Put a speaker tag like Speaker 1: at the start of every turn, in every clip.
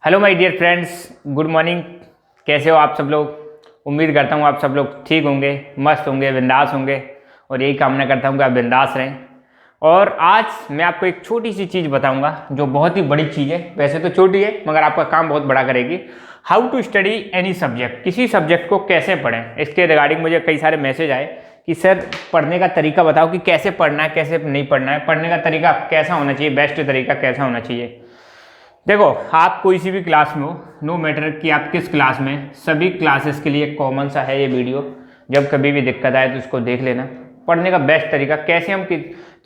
Speaker 1: Hello my dear friends, good morning. कैसे हो आप सब लोग। उम्मीद करता हूँ आप सब लोग ठीक होंगे, मस्त होंगे, बिंदास होंगे और यही कामना करता हूँ कि आप बिंदास रहें। और आज मैं आपको एक छोटी सी चीज़ बताऊंगा जो बहुत ही बड़ी चीज़ है। वैसे तो छोटी है मगर आपका काम बहुत बड़ा करेगी। How to study any subject, किसी सब्जेक्ट को कैसे पढ़ें। इसके रिगार्डिंग मुझे कई सारे मैसेज आए कि सर पढ़ने का तरीका बताओ कि कैसे पढ़ना है, कैसे नहीं पढ़ना है, पढ़ने का तरीका कैसा होना चाहिए, बेस्ट तरीका कैसा होना चाहिए। देखो, आप कोई सी भी क्लास में हो, नो मैटर कि आप किस क्लास में, सभी क्लासेस के लिए कॉमन सा है ये वीडियो। जब कभी भी दिक्कत आए तो उसको देख लेना। पढ़ने का बेस्ट तरीका, कैसे हम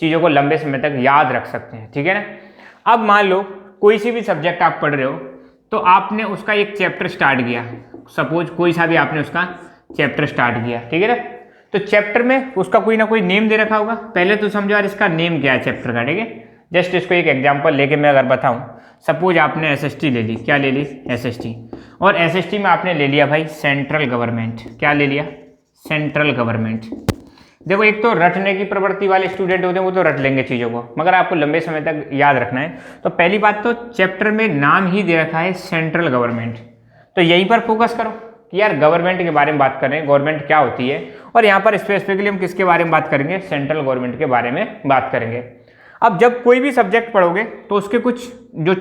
Speaker 1: चीज़ों को लंबे समय तक याद रख सकते हैं, ठीक है ना। अब मान लो कोई सी भी सब्जेक्ट आप पढ़ रहे हो तो आपने उसका एक चैप्टर स्टार्ट किया। सपोज कोई सा भी आपने उसका चैप्टर स्टार्ट किया, ठीक है ना। तो चैप्टर में उसका कोई ना कोई नेम दे रखा होगा। पहले तो समझो यार इसका नेम क्या है चैप्टर का, ठीक है। जस्ट इसको एक एग्जांपल लेके मैं अगर बताऊं, सपोज आपने एसएसटी ले ली। क्या ले ली? एसएसटी। और एसएसटी में आपने ले लिया भाई सेंट्रल गवर्नमेंट। क्या ले लिया? Central government. देखो, एक तो रटने की प्रवृत्ति वाले स्टूडेंट होते हैं, वो तो रट लेंगे चीज़ों को, मगर आपको लंबे समय तक याद रखना है। तो पहली बात तो चैप्टर में नाम ही दे रखा है सेंट्रल गवर्नमेंट, तो यहीं पर फोकस करो कि यार गवर्नमेंट के बारे में बात कर रहे हैं, गवर्नमेंट क्या होती है। और यहाँ पर स्पेसिफिकली हम किसके बारे में बात करेंगे? सेंट्रल गवर्नमेंट के बारे में बात करेंगे। अब जब कोई भी सब्जेक्ट पढ़ोगे तो उसके कुछ जो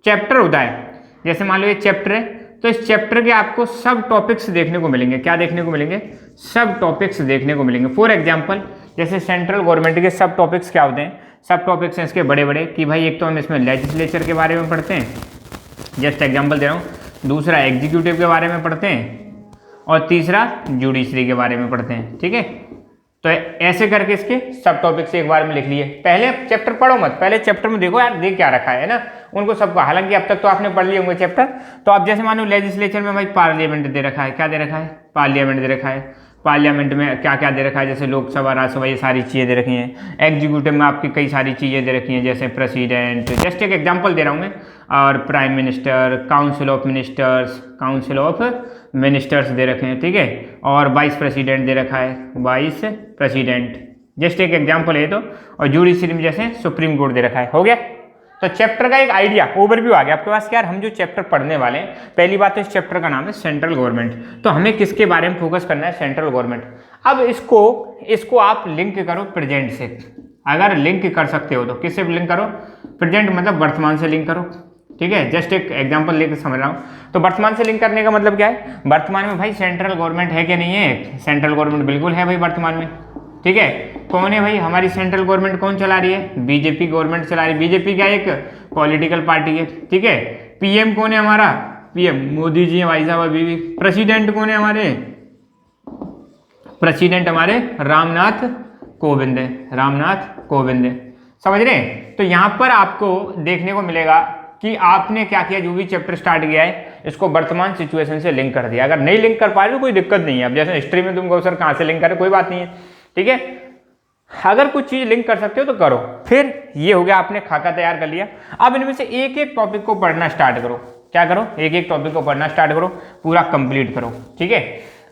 Speaker 1: चैप्टर होता है, जैसे मान लो ये चैप्टर है, तो इस चैप्टर के आपको सब टॉपिक्स देखने को मिलेंगे। क्या देखने को मिलेंगे? सब टॉपिक्स देखने को मिलेंगे। फॉर एग्जांपल, जैसे सेंट्रल गवर्नमेंट के सब टॉपिक्स क्या होते हैं? सब टॉपिक्स हैं इसके बड़े बड़े कि भाई एक तो हम इसमें लेजिस्लेचर के बारे में पढ़ते हैं, जस्ट एग्जाम्पल दे रहा हूँ। दूसरा एग्जीक्यूटिव के बारे में पढ़ते हैं और तीसरा जुडिशरी के बारे में पढ़ते हैं, ठीक है। तो ऐसे करके इसके सब टॉपिक्स एक बार में लिख लिए। पहले चैप्टर पढ़ो मत, पहले चैप्टर में देखो यार देख क्या रखा है ना उनको सबको। हालांकि अब तक तो आपने पढ़ लिए होंगे चैप्टर। तो आप जैसे मानो लेजिस्लेचर में भाई पार्लियामेंट दे रखा है। क्या दे रखा है? पार्लियामेंट दे रखा है। पार्लियामेंट में क्या क्या दे रखा है? जैसे लोकसभा, राज्यसभा, ये सारी चीज़ें दे रखी हैं। एग्जीक्यूटिव में आपकी कई सारी चीज़ें दे रखी हैं, जैसे प्रेसिडेंट, जस्ट एक एग्जांपल दे रहा हूँ मैं, और prime minister, council of ministers दे रखे हैं, ठीक है। और वाइस प्रेसिडेंट दे रखा है, वाइस प्रेसिडेंट, जस्ट एक एग्जांपल है तो। और जुडिशरी में जैसे सुप्रीम कोर्ट दे रखा है। हो गया। तो चैप्टर का एक आइडिया, ओवरव्यू आ गया आपके पास। यार हम जो चैप्टर पढ़ने वाले हैं, पहली बात तो इस चैप्टर का नाम है सेंट्रल गवर्नमेंट, तो हमें किसके बारे में फोकस करना है? Central government. अब इसको आप लिंक करो प्रेजेंट से। अगर लिंक कर सकते हो तो किससे लिंक करो? प्रेजेंट मतलब वर्तमान से लिंक करो, ठीक है। जस्ट एक एग्जांपल लेकर समझ रहा हूँ। तो वर्तमान से लिंक करने का मतलब क्या है? वर्तमान में भाई सेंट्रल गवर्नमेंट है कि नहीं है? सेंट्रल गवर्नमेंट बिल्कुल है भाई वर्तमान में, ठीक है। कौन है भाई हमारी सेंट्रल गवर्नमेंट? कौन चला रही है? बीजेपी गवर्नमेंट चला रही है। बीजेपी क्या एक पॉलिटिकल पार्टी है, ठीक है। पीएम कौन है हमारा? पीएम मोदी जी हैं भाई साहब अभी भी। प्रेसिडेंट कौन है हमारे? प्रेसिडेंट हमारे रामनाथ कोविंद है। रामनाथ कोविंद है, समझ रहे हैं। तो यहाँ पर आपको देखने को मिलेगा कि आपने क्या किया, जो भी चैप्टर स्टार्ट किया है इसको वर्तमान सिचुएशन से लिंक कर दिया। अगर नहीं लिंक कर पा रहे तो कोई दिक्कत नहीं है। अब जैसे हिस्ट्री में तुम कहो सर कहाँ से लिंक करें, कोई बात नहीं है, ठीक है। अगर कुछ चीज लिंक कर सकते हो तो करो। फिर ये हो गया, आपने खाका तैयार कर लिया। अब इनमें से एक एक टॉपिक को पढ़ना स्टार्ट करो। क्या करो? एक एक टॉपिक को पढ़ना स्टार्ट करो, पूरा कंप्लीट करो, ठीक है।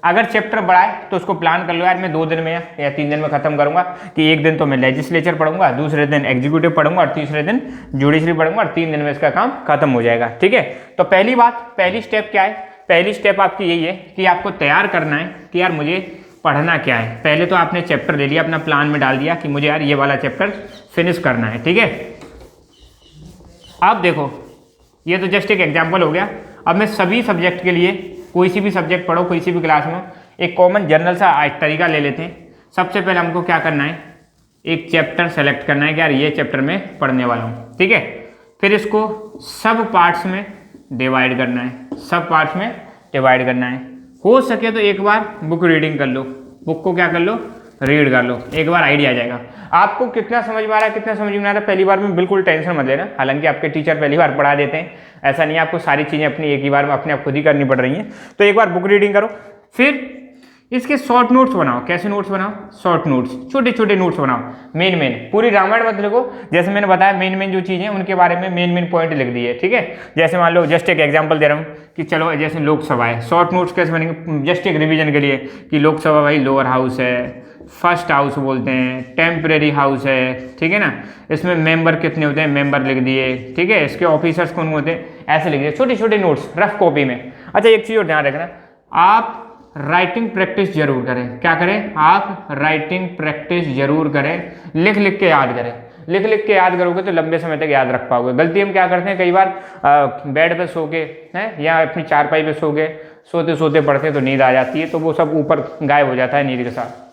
Speaker 1: अगर चैप्टर बड़ा है तो उसको प्लान कर लो यार, मैं 2 दिन में या 3 दिन में खत्म करूंगा। कि एक दिन तो मैं लेजिस्लेचर पढ़ूंगा, दूसरे दिन एग्जीक्यूटिव पढ़ूंगा और तीसरे दिन जुडिशरी पढ़ूंगा, और 3 दिन में इसका काम खत्म हो जाएगा, ठीक है। तो पहली बात, पहली स्टेप क्या है? पहली स्टेप आपकी यही है कि आपको तैयार करना है कि यार मुझे पढ़ना क्या है। पहले तो आपने चैप्टर ले लिया, अपना प्लान में डाल दिया कि मुझे यार ये वाला चैप्टर फिनिश करना है, ठीक है। अब देखो, ये तो जस्ट एक एग्जांपल हो गया। अब मैं सभी सब्जेक्ट के लिए, कोई सी भी सब्जेक्ट पढ़ो कोई सी भी क्लास में, एक कॉमन जनरल सा तरीका ले लेते हैं। सबसे पहले हमको क्या करना है? एक चैप्टर सेलेक्ट करना है कि यार ये चैप्टर में पढ़ने वाला हूँ, ठीक है। फिर इसको सब पार्ट्स में डिवाइड करना है, सब पार्ट्स में डिवाइड करना है। हो सके तो एक बार बुक रीडिंग कर लो, बुक को क्या कर लो? रीड कर लो, एक बार आइडिया आ जाएगा आपको। कितना समझ में आ रहा है, कितना समझ में आ रहा है, पहली बार में बिल्कुल टेंशन मत लेना। हालांकि आपके टीचर पहली बार पढ़ा देते हैं, ऐसा नहीं है। आपको सारी चीज़ें अपनी एक ही बार में अपने आप खुद ही करनी पड़ रही हैं। तो एक बार बुक रीडिंग करो, फिर इसके शॉर्ट नोट्स बनाओ। कैसे नोट्स बनाओ? शॉर्ट नोट्स, छोटे छोटे नोट्स बनाओ। मेन पूरी रामायण मत लिखो, जैसे मैंने बताया मेन जो चीज़ें उनके बारे में मेन पॉइंट लिख दिए, ठीक है। जैसे मान लो, जस्ट एक एग्जांपल दे रहा हूँ कि चलो जैसे लोकसभा है, शॉर्ट नोट्स कैसे बनेंगे? जस्ट एक रिवीजन के लिए कि लोकसभा भाई लोअर हाउस है, फर्स्ट हाउस बोलते हैं, टेम्परेरी हाउस है, ठीक है ना। इसमें मेंबर कितने होते हैं, मेंबर लिख दिए, ठीक है। इसके ऑफिसर्स कौन होते हैं, ऐसे लिख दिए, छोटे छोटे नोट्स रफ कॉपी में। अच्छा एक चीज़ और ध्यान रखना, आप राइटिंग प्रैक्टिस जरूर करें। क्या करें, आप राइटिंग प्रैक्टिस जरूर करें, लिख लिख के याद करें। लिख लिख के याद करोगे तो लंबे समय तक याद रख पाओगे। गलती हम क्या करते हैं, कई बार बेड पे सो के हैं या अपनी चारपाई पे सो के सोते सोते पढ़ते हैं तो नींद आ जाती है, तो वो सब ऊपर गायब हो जाता है नींद के साथ।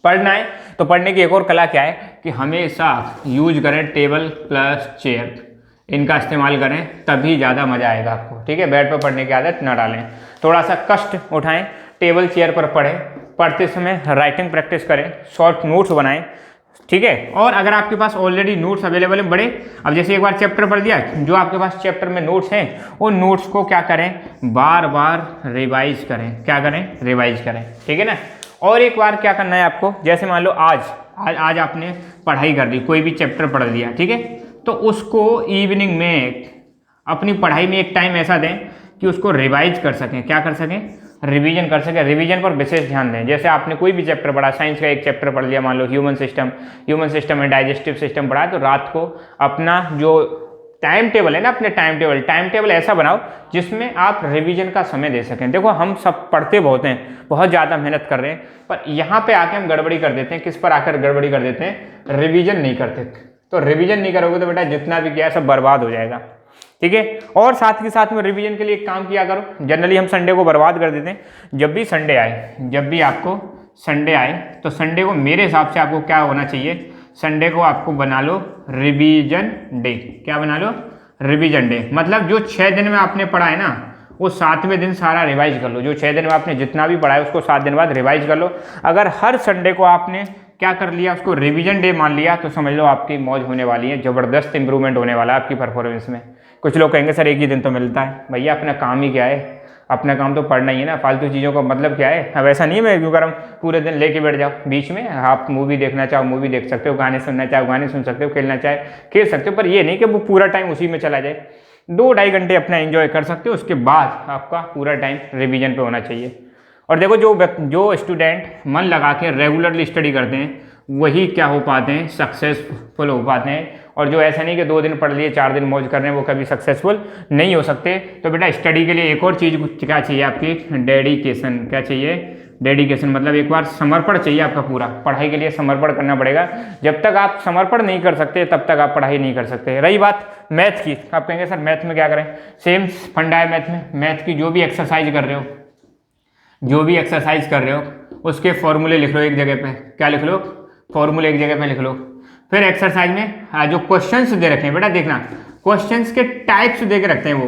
Speaker 1: पढ़ना है तो पढ़ने की एक और कला क्या है कि हमेशा यूज करें टेबल प्लस चेयर, इनका इस्तेमाल करें, तभी ज़्यादा मज़ा आएगा आपको, ठीक है। बेड पर पढ़ने की आदत न डालें, थोड़ा सा कष्ट उठाएं, टेबल चेयर पर पढ़ें, पढ़ते समय राइटिंग प्रैक्टिस करें, शॉर्ट नोट्स बनाएं, ठीक है। और अगर आपके पास ऑलरेडी नोट्स अवेलेबल हैं बड़े, अब जैसे एक बार चैप्टर पढ़ दिया, जो आपके पास चैप्टर में नोट्स हैं उन नोट्स को क्या करें, बार बार रिवाइज करें। क्या करें, रिवाइज करें, ठीक है ना। और एक बार क्या करना है आपको, जैसे मान लो आज आपने पढ़ाई कर ली, कोई भी चैप्टर पढ़ लिया, ठीक है, तो उसको इवनिंग में अपनी पढ़ाई में एक टाइम ऐसा दें कि उसको रिवाइज कर सकें। क्या कर सकें, रिवीजन कर सकें। रिवीजन पर विशेष ध्यान दें। जैसे आपने कोई भी चैप्टर पढ़ा, साइंस का एक चैप्टर पढ़ लिया, मान लो ह्यूमन सिस्टम में डाइजेस्टिव सिस्टम पढ़ा, तो रात को अपना जो टाइम टेबल है ना, अपने टाइम टेबल ऐसा बनाओ जिसमें आप रिवीजन का समय दे सकें। देखो हम सब पढ़ते बहुत हैं, बहुत ज़्यादा मेहनत कर रहे हैं, पर यहाँ पे आके हम गड़बड़ी कर देते हैं। किस पर आकर गड़बड़ी कर देते हैं, रिवीजन नहीं करते। तो रिवीजन नहीं करोगे तो बेटा जितना भी किया है सब बर्बाद हो जाएगा, ठीक है। और साथ के साथ में रिवीजन के लिए एक काम किया करो, जनरली हम संडे को बर्बाद कर देते हैं। जब भी संडे आए, जब भी आपको संडे आए, तो संडे को मेरे हिसाब से आपको क्या होना चाहिए, संडे को आपको बना लो रिवीजन डे। क्या बना लो, रिवीजन डे। मतलब जो 6 दिन में आपने पढ़ा है ना, वो 7वें दिन सारा रिवाइज कर लो। जो 6 दिन में आपने जितना भी पढ़ा है उसको 7 दिन बाद रिवाइज कर लो। अगर हर संडे को आपने क्या कर लिया, उसको रिवीजन डे मान लिया, तो समझ लो आपकी मौज होने वाली है, ज़बरदस्त इंप्रूवमेंट होने वाला है आपकी परफॉर्मेंस में। कुछ लोग कहेंगे सर एक ही दिन तो मिलता है, भैया अपना काम ही क्या है, अपना काम तो पढ़ना ही है ना, फालतू चीज़ों का मतलब क्या है। अब ऐसा नहीं है मैं क्यों कर पूरे दिन लेके बैठ जाओ, बीच में आप मूवी देखना चाहो मूवी देख सकते हो, गाने सुनना चाहो गाने सुन सकते हो, खेलना चाहे खेल सकते हो, पर ये नहीं कि वो पूरा टाइम उसी में चला जाए। 2-2.5 घंटे अपना एंजॉय कर सकते हो, उसके बाद आपका पूरा टाइम रिवीजन पे होना चाहिए। और देखो जो स्टूडेंट मन लगा के रेगुलरली स्टडी करते हैं वही क्या हो पाते हैं, सक्सेसफुल हो पाते हैं। और जो ऐसा नहीं कि 2 दिन पढ़ लिए 4 दिन मौज कर रहे हैं, वो कभी सक्सेसफुल नहीं हो सकते। तो बेटा स्टडी के लिए एक और चीज़ क्या चाहिए, आपकी डेडिकेशन। क्या चाहिए, डेडिकेशन। मतलब एक बार समर्पण चाहिए आपका पूरा, पढ़ाई के लिए समर्पण करना पड़ेगा। जब तक आप समर्पण नहीं कर सकते तब तक आप पढ़ाई नहीं कर सकते। रही बात मैथ की, आप कहेंगे सर मैथ में क्या करें, सेम फंडा है मैथ में। मैथ की जो भी एक्सरसाइज कर रहे हो उसके फॉर्मूले लिख लो एक जगह पे। क्या लिख लो, फॉर्मूले एक जगह पे लिख लो। फिर एक्सरसाइज में जो क्वेश्चंस दे रखे हैं बेटा, देखना क्वेश्चंस के टाइप्स दे के रखते हैं वो,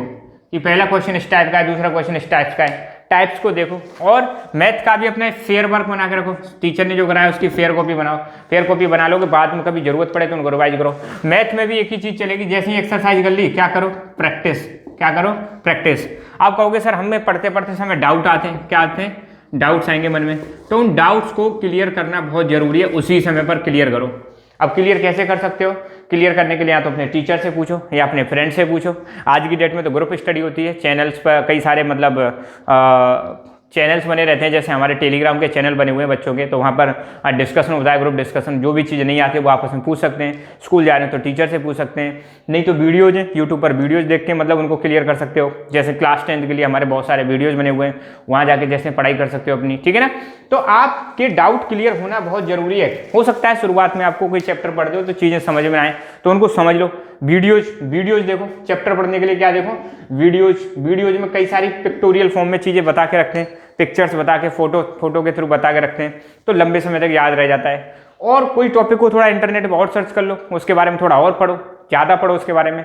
Speaker 1: कि पहला क्वेश्चन इस टाइप का है, दूसरा क्वेश्चन इस टाइप का है। टाइप्स को देखो। और मैथ का भी अपना फेयर वर्क बना के रखो, टीचर ने जो कराया उसकी फेयर कॉपी बनाओ। फेयर कॉपी बना लो कि बाद में कभी जरूरत पड़े तो उनको रिवाइज करो। मैथ में भी एक ही चीज चलेगी, जैसे ही एक्सरसाइज कर ली क्या करो, प्रैक्टिस। क्या करो, प्रैक्टिस। आप कहोगे सर हमें पढ़ते पढ़ते समय डाउट आते हैं। क्या आते हैं, डाउट्स आएंगे मन में, तो उन डाउट्स को क्लियर करना बहुत जरूरी है, उसी समय पर क्लियर करो। अब क्लियर कैसे कर सकते हो, क्लियर करने के लिए या तो अपने टीचर से पूछो या अपने फ्रेंड से पूछो। आज की डेट में तो ग्रुप स्टडी होती है, चैनल्स पर कई सारे मतलब चैनल्स बने रहते हैं, जैसे हमारे टेलीग्राम के चैनल बने हुए हैं बच्चों के, तो वहाँ पर डिस्कशन होता है, ग्रुप डिस्कशन। जो भी चीज़ें नहीं आती वो आपस में पूछ सकते हैं। स्कूल जा रहे हैं तो टीचर से पूछ सकते हैं, नहीं तो वीडियोज़ हैं यूट्यूब पर, वीडियोज़ देख के मतलब उनको क्लियर कर सकते हो। जैसे क्लास 10th के लिए हमारे बहुत सारे वीडियोज़ बने हुए हैं, वहाँ जाके जैसे पढ़ाई कर सकते हो अपनी, ठीक है ना। तो आपके डाउट क्लियर होना बहुत जरूरी है। हो सकता है शुरुआत में आपको कोई चैप्टर पढ़ते हो तो चीज़ें समझ में आए, तो उनको समझ लो। वीडियोज़ देखो, चैप्टर पढ़ने के लिए क्या देखो, वीडियोज़ में कई सारी पिक्टोरियल फॉर्म में चीज़ें बता के रखते हैं, पिक्चर्स बता के, फोटो के थ्रू बता के रखते हैं, तो लंबे समय तक याद रह जाता है। और कोई टॉपिक को थोड़ा इंटरनेट पर और सर्च कर लो, उसके बारे में थोड़ा और पढ़ो, ज़्यादा पढ़ो उसके बारे में,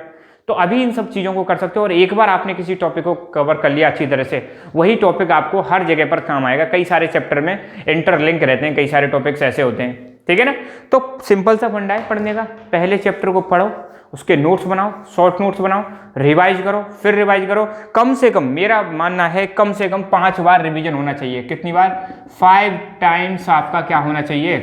Speaker 1: तो अभी इन सब चीज़ों को कर सकते हो। और एक बार आपने किसी टॉपिक को कवर कर लिया अच्छी तरह से, वही टॉपिक आपको हर जगह पर काम आएगा। कई सारे चैप्टर में इंटरलिंक रहते हैं, कई सारे टॉपिक्स ऐसे होते हैं, ठीक है ना। तो सिंपल सा फंडा है पढ़ने का, पहले चैप्टर को पढ़ो, उसके नोट्स बनाओ, शॉर्ट नोट्स बनाओ, रिवाइज करो, फिर रिवाइज करो। कम से कम मेरा मानना है कम से कम 5 बार रिवीजन होना चाहिए। कितनी बार, 5 टाइम्स आपका क्या होना चाहिए,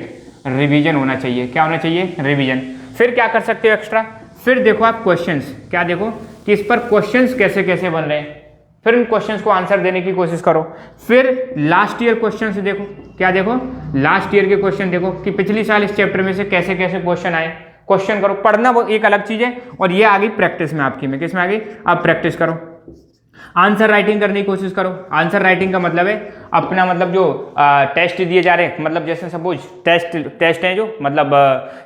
Speaker 1: रिवीजन होना चाहिए। क्या होना चाहिए, रिवीजन। फिर क्या कर सकते हो एक्स्ट्रा, फिर देखो आप क्वेश्चंस। क्या देखो कि इस पर क्वेश्चंस कैसे कैसे बन रहे हैं, फिर उन क्वेश्चंस को आंसर देने की कोशिश करो। फिर लास्ट ईयर क्वेश्चन से देखो, क्या देखो, लास्ट ईयर के क्वेश्चन देखो कि पिछले साल इस चैप्टर में से कैसे कैसे क्वेश्चन आए, क्वेश्चन करो। पढ़ना वो एक अलग चीज़ है और ये आ गई प्रैक्टिस में आपकी, में किस में आ गई, आप प्रैक्टिस करो। आंसर राइटिंग करने की कोशिश करो। आंसर राइटिंग का मतलब है अपना मतलब जो टेस्ट दिए जा रहे हैं, मतलब जैसे सपोज टेस्ट हैं जो मतलब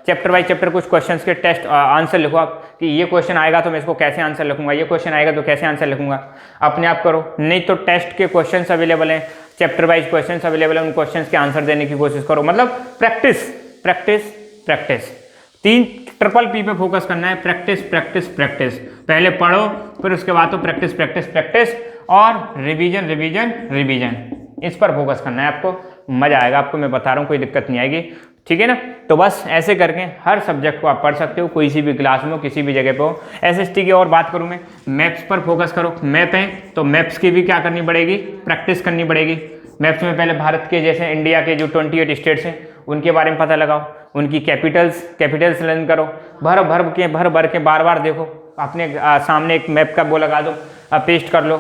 Speaker 1: चैप्टर बाई चैप्टर कुछ क्वेश्चंस के टेस्ट आंसर लिखो आप कि ये क्वेश्चन आएगा तो मैं इसको कैसे आंसर लिखूंगा, ये क्वेश्चन आएगा तो कैसे आंसर लिखूंगा, अपने आप करो। नहीं तो टेस्ट के क्वेश्चंस अवेलेबल हैं, चैप्टर वाइज क्वेश्चंस अवेलेबल हैं, उन क्वेश्चंस के आंसर देने की कोशिश करो। मतलब practice practice practice, 3 triple P पे फोकस करना है, प्रैक्टिस प्रैक्टिस प्रैक्टिस। पहले पढ़ो, फिर उसके बाद तो प्रैक्टिस प्रैक्टिस प्रैक्टिस और रिवीजन रिवीजन रिवीजन, इस पर फोकस करना है आपको। मजा आएगा आपको, मैं बता रहा हूँ, कोई दिक्कत नहीं आएगी, ठीक है ना। तो बस ऐसे करके हर सब्जेक्ट को आप पढ़ सकते हो, कोई सी भी क्लास में हो, किसी भी जगह पे हो। SST की और बात करूँ मैं, मैप्स पर फोकस करो। मैप है तो मैप्स की भी क्या करनी पड़ेगी, प्रैक्टिस करनी पड़ेगी। मैप्स में पहले भारत के जैसे इंडिया के जो 28 स्टेट्स हैं उनके बारे में पता लगाओ, उनकी कैपिटल्स लर्न करो, भर भर के बार बार देखो। अपने सामने एक मैप का वो लगा दो, पेस्ट कर लो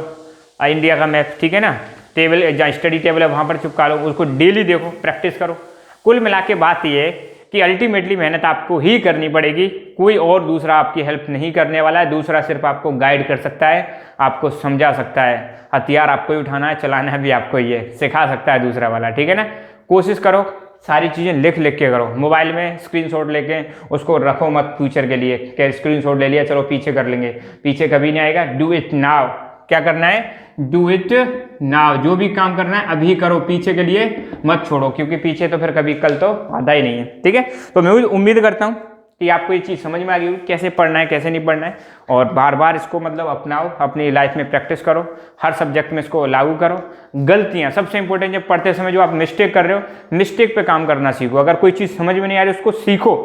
Speaker 1: इंडिया का मैप, ठीक है ना। टेबल जहाँ स्टडी टेबल है वहाँ पर चिपका लो, उसको डेली देखो, प्रैक्टिस करो। कुल मिला के बात ये है कि अल्टीमेटली मेहनत आपको ही करनी पड़ेगी, कोई और दूसरा आपकी हेल्प नहीं करने वाला है। दूसरा सिर्फ आपको गाइड कर सकता है, आपको समझा सकता है, हथियार आपको ही उठाना है, चलाना भी आपको ही है, सिखा सकता है दूसरा वाला, ठीक है ना। कोशिश करो सारी चीज़ें लिख के करो। मोबाइल में स्क्रीनशॉट लेके उसको रखो मत फ्यूचर के लिए, क्या स्क्रीनशॉट ले लिया चलो पीछे कर लेंगे, पीछे कभी नहीं आएगा। डू इट नाउ, क्या करना है, डू इट नाउ। जो भी काम करना है अभी करो, पीछे के लिए मत छोड़ो, क्योंकि पीछे तो फिर कभी कल तो आता ही नहीं है, ठीक है। तो मैं उम्मीद करता हूँ कि आपको ये चीज़ समझ में आ गई होगी, कैसे पढ़ना है कैसे नहीं पढ़ना है, और बार बार इसको मतलब अपनाओ, अपनी लाइफ में प्रैक्टिस करो, हर सब्जेक्ट में इसको लागू करो। गलतियाँ सबसे इंपॉर्टेंट, जब पढ़ते समय जो आप मिस्टेक कर रहे हो, मिस्टेक पे काम करना सीखो। अगर कोई चीज़ समझ में नहीं आ रही उसको सीखो,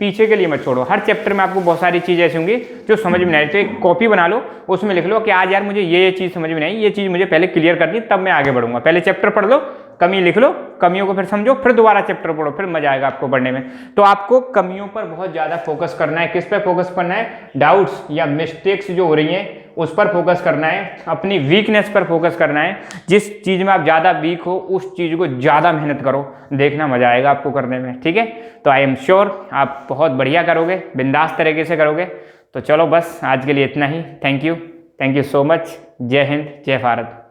Speaker 1: पीछे के लिए मत छोड़ो। हर चैप्टर में आपको बहुत सारी चीज़ ऐसी होंगी जो समझ में नहीं आ रही, तो एक कॉपी बना लो, उसमें लिख लो कि आज यार मुझे ये चीज़ समझ में नहीं आई, ये चीज़ मुझे पहले क्लियर करनी, तब मैं आगे बढ़ूंगा। पहले चैप्टर पढ़ लो, कमी लिख लो, कमियों को फिर समझो, फिर दोबारा चैप्टर पढ़ो, फिर मजा आएगा आपको पढ़ने में। तो आपको कमियों पर बहुत ज़्यादा फोकस करना है। किस पे फोकस करना है, डाउट्स या मिस्टेक्स जो हो रही हैं उस पर फोकस करना है, अपनी वीकनेस पर फोकस करना है। जिस चीज़ में आप ज़्यादा वीक हो उस चीज़ को ज़्यादा मेहनत करो, देखना मजा आएगा आपको करने में, ठीक है। तो आई एम श्योर आप बहुत बढ़िया करोगे, बिंदास तरीके से करोगे। तो चलो बस आज के लिए इतना ही। Thank you so much. जय हिंद, जय भारत।